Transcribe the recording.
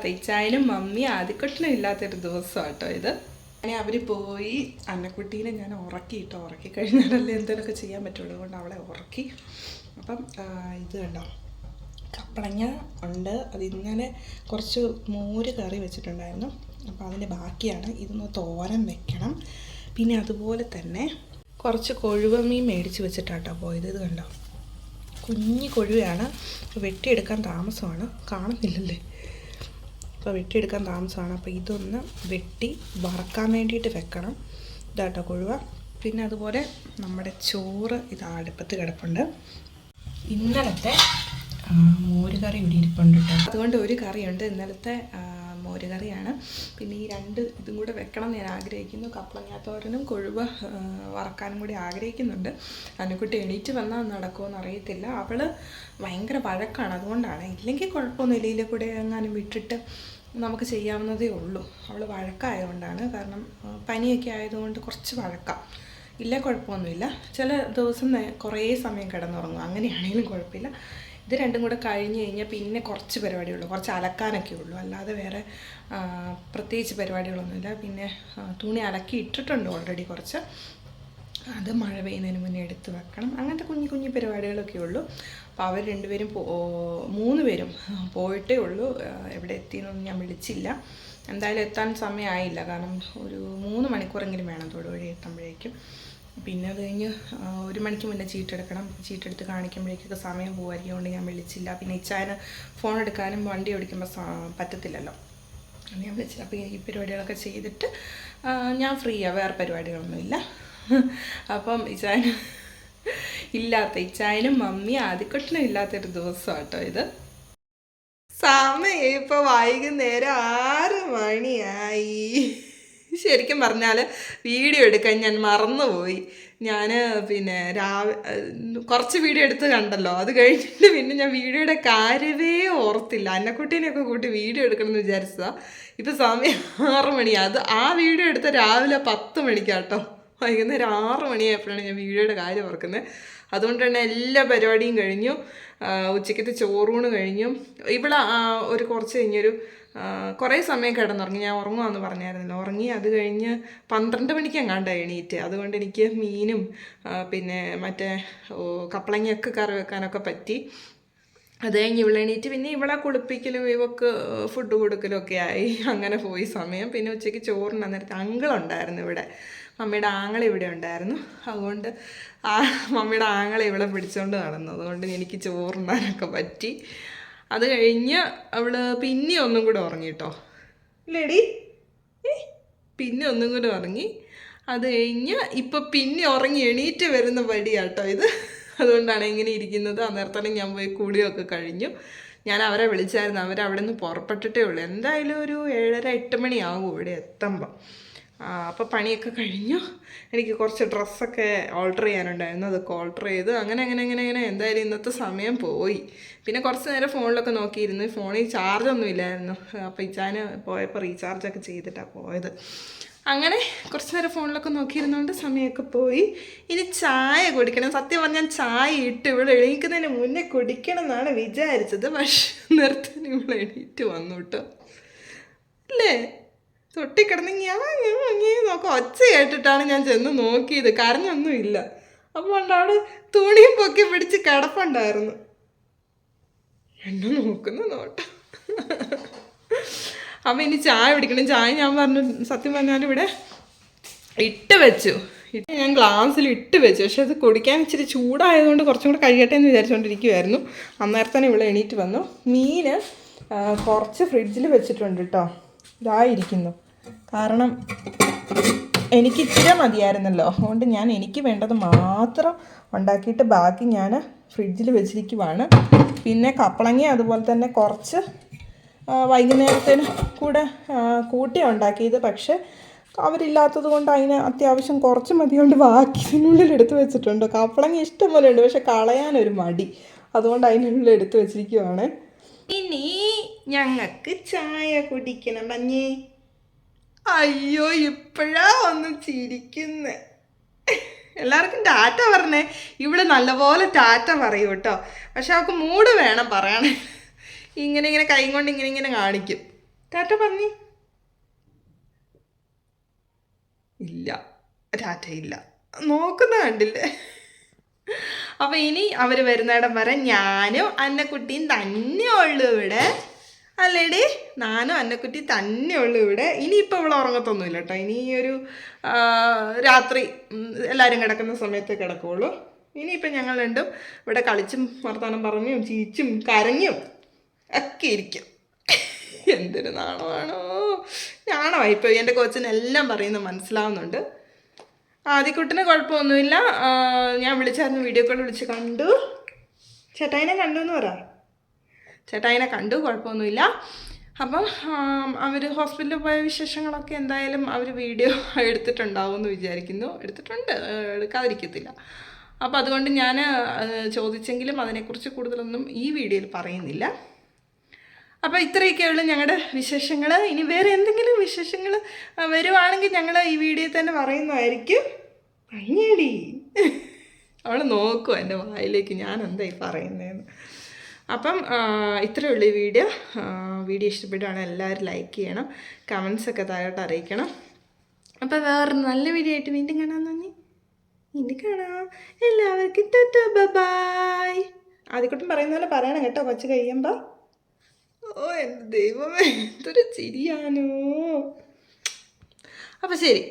തേച്ചായാലും mummy ആദ്യക്കൊട്ടിനും ഇല്ലാത്തൊരു ദിവസമാണ് കേട്ടോ ഇത്. അങ്ങനെ അവർ പോയി അന്നക്കുട്ടീനെ ഞാൻ ഉറക്കി കഴിഞ്ഞാലല്ലേ എന്തെങ്കിലുമൊക്കെ ചെയ്യാൻ പറ്റുള്ളൂ. അതുകൊണ്ട് അവളെ ഉറക്കി. അപ്പം ഇത് കണ്ടോ, കപ്പളങ്ങ ഉണ്ട്. അത് ഇന്നലെ കുറച്ച് മോര് കറി വെച്ചിട്ടുണ്ടായിരുന്നു, അപ്പോൾ അതിൻ്റെ ബാക്കിയാണ്. ഇതൊന്ന് തോരൻ വെക്കണം. പിന്നെ അതുപോലെ തന്നെ കുറച്ച് കൊഴുവമീൻ മേടിച്ച് വെച്ചിട്ടാട്ടോ പോയത്. ഇത് കണ്ടോ, കുഞ്ഞി കൊഴുവയാണ്. വെട്ടിയെടുക്കാൻ താമസമാണ്, കാണുന്നില്ലല്ലേ, അപ്പോൾ വെട്ടിയെടുക്കാൻ താമസമാണ്. അപ്പോൾ ഇതൊന്ന് വെട്ടി വറക്കാൻ വേണ്ടിയിട്ട് വെക്കണം. ഇതാട്ടോ കൊഴുവ. പിന്നെ അതുപോലെ നമ്മുടെ ചോറ് ഇത് അടുപ്പത്ത് കിടപ്പുണ്ട്. ഇന്നലത്തെ മോരുകറി ഇവിടെ ഇരിപ്പുണ്ട് കേട്ടോ. അതുകൊണ്ട് ഒരു കറിയുണ്ട്, ഇന്നലത്തെ മോരുകറിയാണ്. പിന്നെ ഈ രണ്ട് ഇതും കൂടെ വെക്കണം ഞാൻ ആഗ്രഹിക്കുന്നു. കപ്പളങ്ങാത്തോരനും കൊഴുവ വറക്കാനും കൂടി ആഗ്രഹിക്കുന്നുണ്ട്. അന്നക്കുട്ടി എണീറ്റ് വന്നാൽ നടക്കുമോയെന്ന് അറിയത്തില്ല. അവൾ ഭയങ്കര വഴക്കാണ്, അതുകൊണ്ടാണ്. ഇല്ലെങ്കിൽ കുഴപ്പമൊന്നുമില്ല, ഇതിലെ കൂടെ എങ്ങാനും വിട്ടിട്ട് നമുക്ക് ചെയ്യാവുന്നതേ ഉള്ളൂ. അവൾ വഴക്കായതുകൊണ്ടാണ്, കാരണം പനിയൊക്കെ ആയതുകൊണ്ട് കുറച്ച് വഴക്കാം. ഇല്ല കുഴപ്പമൊന്നുമില്ല. ചില ദിവസം കുറേ സമയം കിടന്നുറങ്ങും, അങ്ങനെയാണെങ്കിലും കുഴപ്പമില്ല. ഇത് രണ്ടും കൂടെ കഴിഞ്ഞ് കഴിഞ്ഞാൽ പിന്നെ കുറച്ച് പരിപാടിയുള്ളൂ, കുറച്ച് അലക്കാനൊക്കെ ഉള്ളൂ, അല്ലാതെ വേറെ പ്രത്യേകിച്ച് പരിപാടികളൊന്നുമില്ല. പിന്നെ തുണി അലക്കി ഇട്ടിട്ടുണ്ട് ഓൾറെഡി കുറച്ച്, അത് മഴ പെയ്യുന്നതിന് മുന്നേ എടുത്ത് വെക്കണം. അങ്ങനത്തെ കുഞ്ഞു പരിപാടികളൊക്കെ ഉള്ളൂ. അപ്പോൾ അവർ രണ്ടുപേരും 3 പേരും പോയിട്ടേ ഉള്ളൂ. എവിടെ എത്തിയെന്നൊന്നും ഞാൻ വിളിച്ചില്ല. എന്തായാലും എത്താൻ സമയമായില്ല, കാരണം ഒരു 3 മണിക്കൂറെങ്കിലും വേണം തൊടുവഴി എത്തുമ്പോഴേക്കും. പിന്നെ അത് കഴിഞ്ഞ് 1 മണിക്ക് മുന്നേ ചീട്ടെടുക്കണം. ചീട്ടെടുത്ത് കാണിക്കുമ്പോഴേക്കൊക്കെ സമയം പോകുമായിരിക്കും, കൊണ്ട് ഞാൻ വിളിച്ചില്ല. പിന്നെ ഇച്ചായന് ഫോൺ എടുക്കാനും വണ്ടി ഓടിക്കുമ്പോൾ പറ്റത്തില്ലല്ലോ, അത് ഞാൻ വിളിച്ചില്ല. അപ്പോൾ ഈ പരിപാടികളൊക്കെ ചെയ്തിട്ട് ഞാൻ ഫ്രീയാണ്, വേറെ പരിപാടികളൊന്നുമില്ല. അപ്പം ഇച്ചായനും മമ്മി ആദ്യക്കൊട്ടിനും ഇല്ലാത്തൊരു ദിവസമാണ് കേട്ടോ ഇത്. സമയം ഇപ്പോൾ വൈകുന്നേരം 6 മണിയായി. ശരിക്കും പറഞ്ഞാൽ വീഡിയോ എടുക്കാൻ ഞാൻ മറന്നുപോയി. ഞാൻ പിന്നെ കുറച്ച് വീഡിയോ എടുത്ത് കണ്ടല്ലോ, അത് കഴിഞ്ഞിട്ട് പിന്നെ ഞാൻ വീഡിയോയുടെ കാര്യമേ ഓർത്തില്ല. അന്നക്കുട്ടീനെയൊക്കെ കൂട്ടി വീഡിയോ എടുക്കണമെന്ന് വിചാരിച്ചതാണ്. ഇപ്പോൾ സമയം 6 മണിയാണ്. അത് ആ വീഡിയോ എടുത്ത രാവിലെ 10 മണിക്കാട്ടോ. വൈകുന്നേരം 6 മണിയായപ്പോഴാണ് ഞാൻ വീഡിയോയുടെ കാര്യം ഓർക്കുന്നത്. അതുകൊണ്ട് തന്നെ എല്ലാ പരിപാടിയും കഴിഞ്ഞു. ഉച്ചയ്ക്കത്തെ ചോറൂണ് കഴിഞ്ഞു. ഇവിടെ ഒരു കുറച്ച് കഴിഞ്ഞൊരു കുറേ സമയം കിടന്നുറങ്ങി. ഞാൻ ഉറങ്ങുമെന്ന് പറഞ്ഞായിരുന്നല്ലോ, ഉറങ്ങി. അത് കഴിഞ്ഞ് 12 മണിക്ക് എങ്ങാണ്ടാണ് എണീറ്റ്. അതുകൊണ്ട് എനിക്ക് മീനും പിന്നെ മറ്റേ കപ്പളങ്ങയൊക്കെ കറി വെക്കാനൊക്കെ പറ്റി. അത് കഴിഞ്ഞ് ഇവിടെ എണീറ്റ് പിന്നെ ഇവിടെ കുളിപ്പിക്കലും ഇവക്ക് ഫുഡ് കൊടുക്കലും ഒക്കെ ആയി. അങ്ങനെ പോയി സമയം. പിന്നെ ഉച്ചയ്ക്ക് ചോറിന് നേരത്തെ അങ്കിളുണ്ടായിരുന്നു ഇവിടെ, മമ്മിയുടെ ആങ്ങളെ ഇവിടെ ഉണ്ടായിരുന്നു. അതുകൊണ്ട് മമ്മിയുടെ ആങ്ങളെ ഇവിടെ പിടിച്ചുകൊണ്ട് നടന്നു. അതുകൊണ്ട് എനിക്ക് ചോറുണ്ണാനൊക്കെ പറ്റി. അത് കഴിഞ്ഞ് അവൾ പിന്നെ ഒന്നും കൂടെ ഉറങ്ങി കേട്ടോ, ഇല്ലേടി, പിന്നെ ഒന്നും കൂടെ ഉറങ്ങി. അത് കഴിഞ്ഞ് ഇപ്പം പിന്നെ ഉറങ്ങി എണീറ്റ് വരുന്ന പടിയാട്ടോ ഇത്. അതുകൊണ്ടാണ് ഇങ്ങനെ ഇരിക്കുന്നത്. അന്നേരത്തോടെ ഞാൻ പോയി കൂടിയൊക്കെ കഴിഞ്ഞു. ഞാൻ അവരെ വിളിച്ചായിരുന്നു, അവരവിടെ നിന്ന് പുറപ്പെട്ടിട്ടേ ഉള്ളൂ. എന്തായാലും ഒരു 7:30-8 മണിയാകും ഇവിടെ എത്തുമ്പം. അപ്പോൾ പണിയൊക്കെ കഴിഞ്ഞു. എനിക്ക് കുറച്ച് ഡ്രസ്സൊക്കെ ഓൾട്ടർ ചെയ്യാനുണ്ടായിരുന്നു, അതൊക്കെ ഓൾട്ടർ ചെയ്ത് അങ്ങനെ എന്തായാലും ഇന്നത്തെ സമയം പോയി. പിന്നെ കുറച്ച് നേരം ഫോണിലൊക്കെ നോക്കിയിരുന്നു. ഫോണിൽ ചാർജൊന്നും ഇല്ലായിരുന്നു. അപ്പോൾ ഇച്ചാന് പോയപ്പോൾ റീചാർജൊക്കെ ചെയ്തിട്ടാണ് പോയത്. അങ്ങനെ കുറച്ച് നേരം ഫോണിലൊക്കെ നോക്കിയിരുന്നോണ്ട് സമയമൊക്കെ പോയി. ഇനി ചായ കുടിക്കണം. സത്യം പറഞ്ഞാൽ ചായ ഇട്ട് ഇവിടെ എണീക്കുന്നതിന് മുന്നേ കുടിക്കണം എന്നാണ് വിചാരിച്ചത്. പക്ഷെ നിർത്താൻ ഇവിടെ എണീറ്റ് വന്നു കേട്ടോ, അല്ലേ? തൊട്ടിക്കിടന്ന് ഞാൻ നോക്കാം, ഒച്ച കേട്ടിട്ടാണ് ഞാൻ ചെന്ന് നോക്കിയത്. കരഞ്ഞൊന്നുമില്ല. അപ്പോൾ അവിടെ തുണിയും പൊക്കി പിടിച്ച് കിടപ്പുണ്ടായിരുന്നു. എന്നെ നോക്കുന്ന നോട്ടം. അപ്പം ഇനി ചായ പിടിക്കണം. ചായ ഞാൻ പറഞ്ഞു, സത്യം പറഞ്ഞാൽ ഇവിടെ ഇട്ട് വെച്ചു. ഞാൻ ഗ്ലാസ്സിൽ ഇട്ട് വെച്ചു. പക്ഷെ അത് കുടിക്കാൻ ഇച്ചിരി ചൂടായതുകൊണ്ട് കുറച്ചും കൂടെ കഴിയട്ടെ എന്ന് വിചാരിച്ചുകൊണ്ടിരിക്കുമായിരുന്നു. അന്നേരത്തന്നെ ഇവിടെ എണീറ്റ് വന്നു. മീൻ കുറച്ച് ഫ്രിഡ്ജിൽ വെച്ചിട്ടുണ്ട് കേട്ടോ, ഇതായിരിക്കുന്നു. കാരണം എനിക്ക് ഇച്ചിരി മതിയായിരുന്നല്ലോ, അതുകൊണ്ട് ഞാൻ എനിക്ക് വേണ്ടത് മാത്രം ഉണ്ടാക്കിയിട്ട് ബാക്കി ഞാൻ ഫ്രിഡ്ജിൽ വെച്ചിരിക്കുവാണ്. പിന്നെ കപ്പളങ്ങ അതുപോലെ തന്നെ കുറച്ച് വൈകുന്നേരത്തിന് കൂടെ കൂട്ടിയാണ് ഉണ്ടാക്കിയത്. പക്ഷെ അവരില്ലാത്തത് കൊണ്ട് അതിന് അത്യാവശ്യം കുറച്ച് മതി കൊണ്ട് ബാക്കി ഇതിനുള്ളിൽ എടുത്ത് വെച്ചിട്ടുണ്ട്. കപ്പളങ്ങ ഇഷ്ടം പോലെ ഉണ്ട്, പക്ഷെ കളയാനൊരു മടി, അതുകൊണ്ട് അതിനുള്ളിൽ എടുത്ത് വെച്ചിരിക്കുവാണ്. ഇനി ഞങ്ങൾക്ക് ചായ കുടിക്കണം മഞ്ഞേ. അയ്യോ ഇപ്പോഴാ ഒന്ന് ചിരിക്കുന്നേ. എല്ലാവർക്കും ടാറ്റ പറഞ്ഞേ. ഇവിടെ നല്ലപോലെ ടാറ്റ പറയൂ കേട്ടോ. പക്ഷെ അവൾക്ക് മൂഡ് വേണം പറയണേ. ഇങ്ങനെ കൈ കൊണ്ട് ഇങ്ങനെ കാണിക്കും. ടാറ്റ പറഞ്ഞി. ഇല്ല, ടാറ്റ ഇല്ല, നോക്കുന്ന കണ്ടില്ലേ. അപ്പോൾ ഇനി അവർ വരുന്നിടം വരെ ഞാനും അന്നക്കുട്ടിയും തന്നെ ഉള്ളൂ ഇവിടെ. അല്ലേടി, ഞാനും അന്നക്കുട്ടി തന്നെ ഉള്ളൂ ഇവിടെ. ഇനിയിപ്പോൾ ഇവിടെ ഉറങ്ങത്തൊന്നുമില്ല കേട്ടോ. ഇനി ഒരു രാത്രി എല്ലാവരും കിടക്കുന്ന സമയത്ത് കിടക്കുകയുള്ളൂ. ഇനിയിപ്പം ഞങ്ങൾ രണ്ടും ഇവിടെ കളിച്ചും വർത്തമാനം പറഞ്ഞും ചീച്ചും കരഞ്ഞും ഒക്കെ ഇരിക്കും. എന്തൊരു നാണമാണോ, നാണമായിപ്പോൾ. എൻ്റെ കൊച്ചിനെല്ലാം പറയുന്നത് മനസ്സിലാവുന്നുണ്ട്. ആദ്യക്കുട്ടിന് കുഴപ്പമൊന്നുമില്ല. ഞാൻ വിളിച്ചായിരുന്നു, വീഡിയോ കോൾ വിളിച്ച് കണ്ടു. ചേട്ടായിനെ കണ്ടു എന്ന് പറ. ചേട്ടായിനെ കണ്ടു, കുഴപ്പമൊന്നുമില്ല. അപ്പം അവർ ഹോസ്പിറ്റലിൽ പോയ വിശേഷങ്ങളൊക്കെ എന്തായാലും അവർ വീഡിയോ എടുത്തിട്ടുണ്ടാവും എന്ന് വിചാരിക്കുന്നു. എടുത്തിട്ടുണ്ട്, എടുക്കാതിരിക്കത്തില്ല. അപ്പോൾ അതുകൊണ്ട് ഞാൻ ചോദിച്ചെങ്കിലും അതിനെക്കുറിച്ച് കൂടുതലൊന്നും ഈ വീഡിയോയിൽ പറയുന്നില്ല. അപ്പോൾ ഇത്രയൊക്കെയുള്ളൂ ഞങ്ങളുടെ വിശേഷങ്ങൾ. ഇനി വേറെ എന്തെങ്കിലും വിശേഷങ്ങൾ വരുവാണെങ്കിൽ ഞങ്ങൾ ഈ വീഡിയോയിൽ തന്നെ പറയുന്നതായിരിക്കും. കഴിഞ്ഞേടി, അവൾ നോക്കുക എൻ്റെ വായിലേക്ക് ഞാൻ എന്തായി പറയുന്നതെന്ന്. അപ്പം ഇത്രയേ ഉള്ളൂ ഈ വീഡിയോ. വീഡിയോ ഇഷ്ടപ്പെട്ടാണെങ്കിൽ എല്ലാവരും ലൈക്ക് ചെയ്യണം, കമൻസൊക്കെ താഴോട്ട് അറിയിക്കണം. അപ്പോൾ വേറെ നല്ല വീഡിയോ ആയിട്ട് വീണ്ടും കാണാൻ തോന്നി. ഇനി കാണാം. എല്ലാവർക്കും ടാറ്റാ ബൈ. ആദ്യക്കൂട്ടം പറയുന്ന പോലെ പറയണം കേട്ടോ കൊച്ചു കഴിയുമ്പോൾ. ഓ എൻ്റെ ദൈവമേ, എന്തൊരു ചിരിയാനോ. അപ്പോൾ ശരി.